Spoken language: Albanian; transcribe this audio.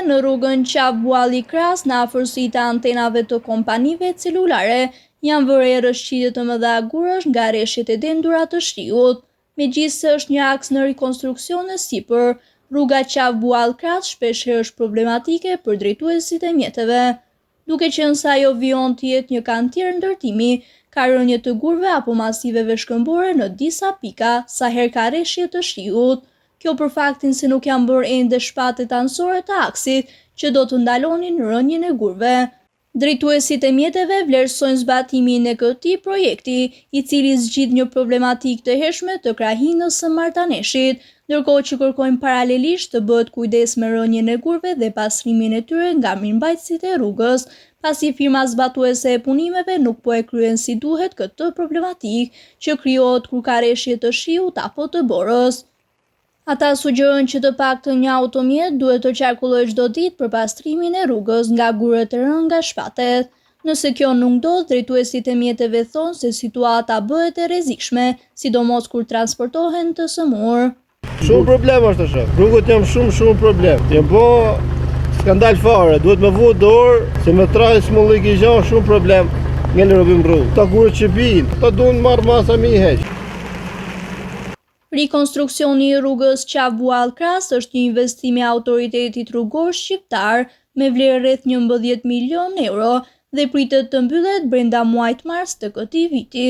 në rrugën Qaf-Bualli Kras në afërsi të antenave të kompanive celulare janë vëre rrëshqitje të mëdha gurësh nga rreshjet e dendura të shiut. Megjithëse është një aks në rikonstruksion e sipër, rruga Qaf-Bualli Kras shpeshherë është problematike për drejtuesit e mjeteve. Duke qenë se ajo vijon të jetë një kantier ndërtimi, ka rënje të gurëve apo masiveve shkëmbore në disa pika sa herë ka rreshje të shiut. Kjo për faktin se nuk janë bërë ende shpatet anësore të aksit që do të ndalonin rënjen e gurëve. Drejtuesit e mjeteve vlerësojnë zbatimin e këtij projekti, i cili zgjidh një problematikë të hershme të krahinës së Martaneshit, ndërkohë që kërkojnë paralelisht të bëhet kujdes me rënjen e gurëve dhe pastrimin e tyre nga mirëmbajtësit e rrugës, pasi firma zbatuese e punimeve nuk po e kryen si duhet këtë problematikë që krijohet kur ka rreshje të shiut apo të borës. Ata sugjerojnë që të paktën një automjet duhet të qarkullojë çdo ditë për pastrimin e rrugës nga gurët e rënë nga shpatet. Nëse kjo nuk ndodh, drejtuesit e mjeteve thonë se situata bëhet e rrezikshme, sidomos kur transportohen të sëmurë. Shumë problem është tash. Rrugët janë shumë problem. Janë bo skandal fare, duhet me vu dorë, se me trajë smollik i gjan shumë problem. Ngellë robim rrugë. Ta gurët që binë, ta duhen marrë masa mi heq. Rikonstruksioni i rrugës Qaf-Bualli Kras është një investim i autoritetit rrugor shqiptar me vlerë rreth 11 milion euro dhe pritet të mbyllet brenda muajit mars të këtij viti.